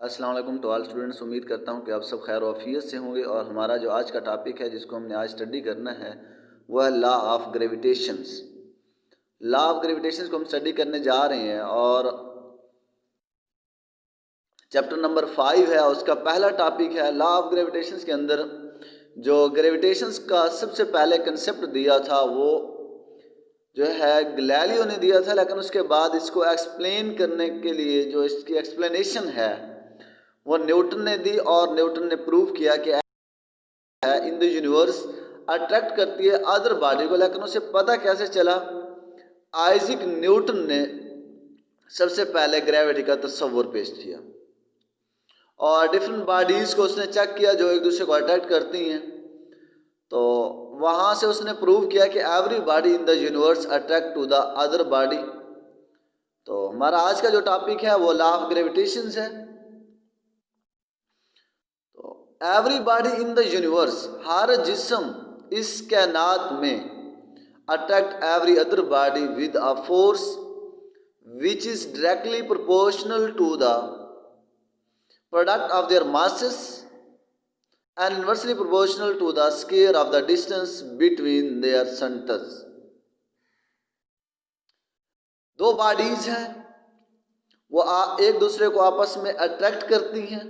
अस्सलाम वालेकुम to all students. उम्मीद करता हूँ कि आप सब खैर वाफियत से होंगे। और हमारा जो आज का टॉपिक है जिसको हमने आज स्टडी करना है वह है लॉ ऑफ ग्रेविटेशंस। लॉ ऑफ ग्रेविटेशंस को हम स्टडी करने जा रहे हैं और चैप्टर नंबर 5 है। उसका पहला टॉपिक है लॉ ऑफ ग्रेविटेशंस। के अंदर जो ग्रेविटेशंस का सबसे पहले कंसेप्ट दिया था वो जो है गैलीलियो ने दिया था, लेकिन उसके बाद इसको एक्सप्लेन करने के लिए जो इसकी एक्सप्लेनेशन है वो न्यूटन ने दी। और न्यूटन ने प्रूव किया कि इन द यूनिवर्स अट्रैक्ट करती है अदर बॉडी को। लेकिन उसे पता कैसे चला? आइजैक न्यूटन ने सबसे पहले ग्रेविटी का तस्वर पेश किया और डिफरेंट बॉडीज़ को उसने चेक किया जो एक दूसरे को अट्रैक्ट करती हैं। तो वहाँ से उसने प्रूव किया कि every body in the universe attract to the other body. तो हमारा आज का जो टॉपिक है वो लॉ ऑफ ग्रेविटेशंस है। तो every body in the universe, हर जिस्म इस कायनात में attract every other body with a force which is directly proportional to the product of their masses and inversely proportional to the square of the distance between their centers। दो bodies हैं वो एक दूसरे को आपस में अट्रैक्ट करती हैं,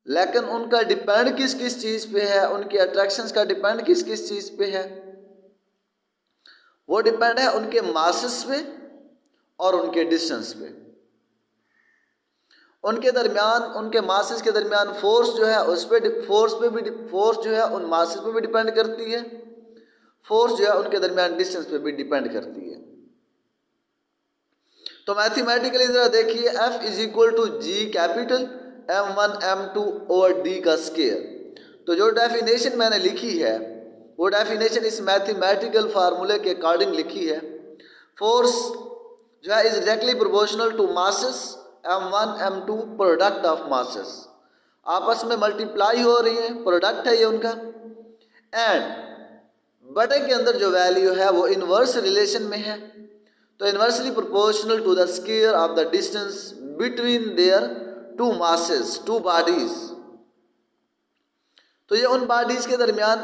लेकिन उनका डिपेंड किस किस चीज पे है? उनकी अट्रैक्शंस का डिपेंड किस किस चीज पे है? वो डिपेंड है उनके मासेस पे और उनके डिस्टेंस पे। उनके दरमियान, उनके मासेस के दरमियान फोर्स जो है उस पर फोर्स जो है उन मासेस पे भी डिपेंड करती है। फोर्स जो है उनके दरमियान डिस्टेंस पे भी डिपेंड करती है। तो मैथमेटिकली जरा देखिए, F is equal to G capital M1 M2 over D का स्क्वायर। तो जो डेफिनेशन मैंने लिखी है वो डेफिनेशन इस मैथमेटिकल फार्मूले के अकॉर्डिंग लिखी है। फोर्स जो है is directly proportional to masses M1 M2 product of masses, आपस में मल्टीप्लाई हो रही है, प्रोडक्ट है ये उनका। एंड बटे के अंदर जो वैल्यू है वो इनवर्स रिलेशन में है, तो inversely proportional to the square of the distance between their two masses, two bodies. तो ये उन बॉडीज के दरमियान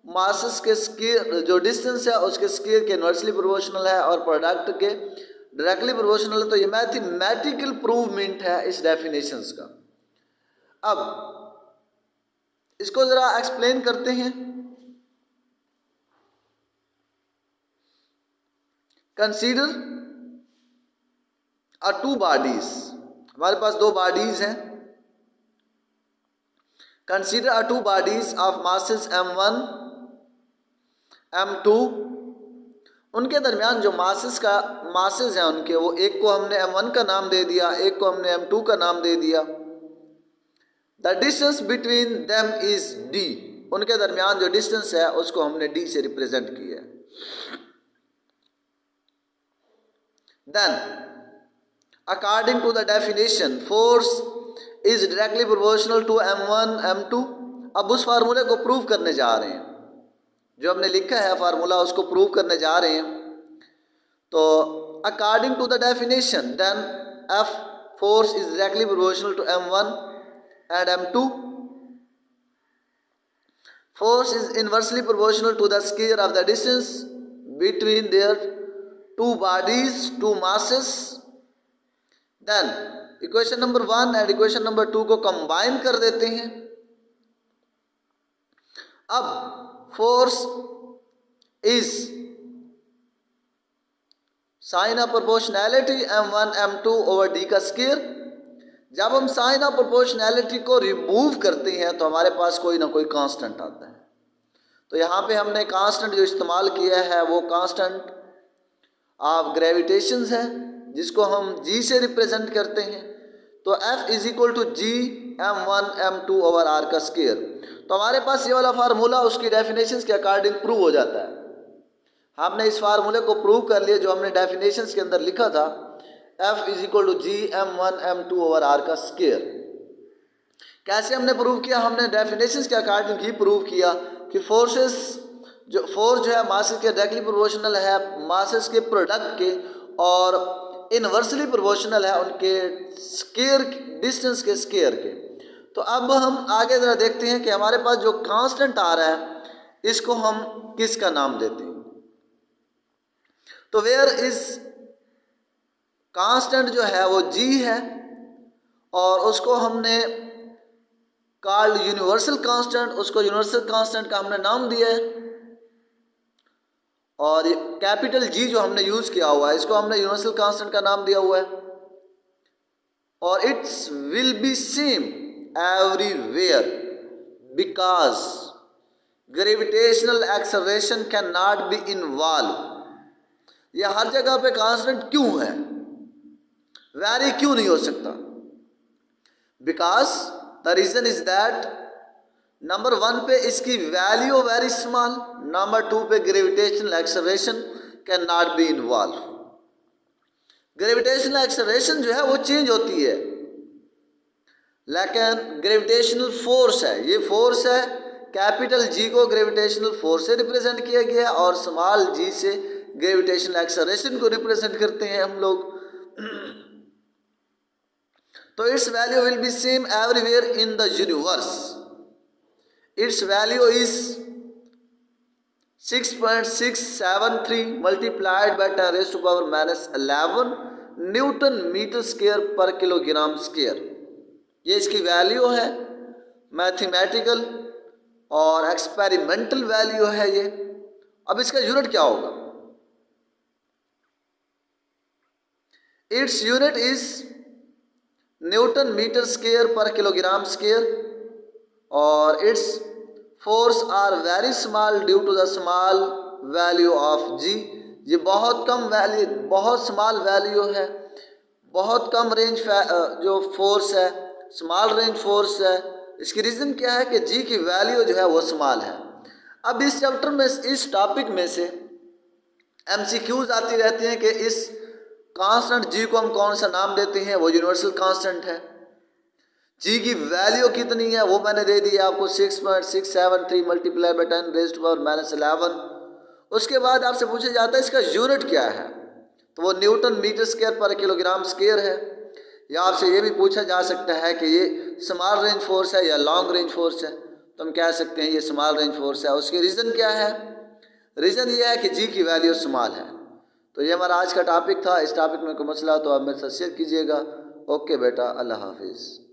मासेस के स्क्वायर जो डिस्टेंस है उसके स्क्वायर के इनवर्सली प्रोपोर्शनल है और प्रोडक्ट के डायरेक्टली प्रोपोर्शनल है। तो ये मैथमेटिकल प्रूवमेंट है इस डेफिनेशंस का। अब इसको जरा एक्सप्लेन करते हैं। कंसीडर टू बॉडीज, हमारे पास दो बॉडीज हैं। Consider two bodies of masses M1 M2, उनके दरमियान जो मासेस हैं उनके, वो एक को हमने M1 का नाम दे दिया, एक को हमने M2 का नाम दे दिया। The distance between them is D, उनके दरमियान जो डिस्टेंस है उसको हमने D से रिप्रेजेंट किया। Then according to the definition force is directly proportional to M1 M2। अब उस फार्मूले को प्रूव करने जा रहे हैं, जो हमने लिखा है फार्मूला उसको प्रूव करने जा रहे हैं। तो according to the definition then F force is directly proportional to M1 and M2। Force is inversely proportional to the square of the distance between their two bodies, two masses. Then equation number 1 and equation number 2 को combine कर देते हैं। अब force is sign of proportionality M1 M2 over D का square. जब हम sign of proportionality को remove करते हैं तो हमारे पास कोई ना कोई कांस्टेंट आता है। तो यहाँ पे हमने कांस्टेंट जो इस्तेमाल किया है वो कांस्टेंट ऑफ ग्रेविटेशन है, जिसको हम G से रिप्रेजेंट करते हैं। तो F is equal to G M1 M2 over R का स्क्वायर। तो हमारे पास ये वाला फार्मूला उसकी डेफिनेशंस के अकॉर्डिंग प्रूव हो जाता है। हमने इस फार्मूले को प्रूव कर लिया जो हमने डेफिनेशंस के अंदर लिखा था, F is equal to G M1 M2 over R का स्क्वायर। कैसे हमने प्रूव किया? हमने डेफिनेशंस के अकॉर्डिंग ही प्रूव किया कि फोर्स जो है मासेस के डायरेक्टली प्रोपोर्शनल है मासेस के प्रोडक्ट के, और इन्वर्सली प्रोपोर्शनल है उनके स्केयर डिस्टेंस के स्केयर के। तो अब हम आगे ज़रा देखते हैं कि हमारे पास जो कांस्टेंट आ रहा है इसको हम किसका नाम देते हैं। तो वेयर इज कांस्टेंट जो है वो जी है और उसको हमने कॉल्ड यूनिवर्सल कांस्टेंट, उसको यूनिवर्सल कांस्टेंट का हमने नाम दिया है। और कैपिटल जी जो हमने यूज किया हुआ है इसको हमने यूनिवर्सल कांस्टेंट का नाम दिया हुआ है। और it's will be same everywhere because gravitational acceleration can not be involve. यह हर जगह पे कांस्टेंट क्यों है, वैरी क्यों नहीं हो सकता? Because the reason is that number 1 पे इसकी वैल्यू वेरी स्मॉल, नंबर 2 पे gravitational acceleration can not be involve. Gravitational acceleration जो है वो चेंज होती है, लेकिन ग्रेविटेशनल फोर्स है, ये फोर्स है, कैपिटल जी को ग्रेविटेशनल फोर्स से रिप्रेजेंट किया गया है और स्मॉल जी से ग्रेविटेशनल एक्सेलरेशन को रिप्रेजेंट करते हैं हम लोग। तो its value will be same everywhere in the universe. Its value is 6.673 multiplied by 10⁻⁻11 newton metre square पर किलोग्राम स्क्वायर। ये इसकी वैल्यू है, मैथमेटिकल और एक्सपेरिमेंटल वैल्यू है ये। अब इसका यूनिट क्या होगा? Its unit is newton metre square पर किलोग्राम स्क्वायर और its force are very small due to the small value of G. ये बहुत कम वैल्यू, बहुत स्मॉल वैल्यू है, बहुत कम रेंज जो फोर्स है, स्मॉल रेंज फोर्स है। इसकी रीज़न क्या है कि जी की वैल्यू जो है वो स्मॉल है। अब इस चैप्टर में, इस टॉपिक में से MCQs आती रहती हैं कि इस कांस्टेंट जी को हम कौन सा नाम देते हैं, वो यूनिवर्सल कांस्टेंट है। जी की वैल्यू कितनी है वो मैंने दे दी आपको 6.673 मल्टीप्लाई बाय 10⁻⁻11। उसके बाद आपसे पूछा जाता है इसका यूनिट क्या है, तो वो न्यूटन मीटर स्क्वायर पर किलोग्राम स्क्वायर है। या आपसे ये भी पूछा जा सकता है कि ये स्मॉल रेंज फोर्स है या लॉन्ग रेंज फोर्स है, तो हम कह सकते हैं ये स्मॉल रेंज फोर्स है। उसकी रीज़न क्या है? रीज़न ये है कि जी की वैल्यू स्मॉल है। तो ये हमारा आज का टॉपिक था। इस टॉपिक में कोई मसला तो आप मेरे साथ शेयर कीजिएगा। ओके बेटा, अल्लाह हाफिज़।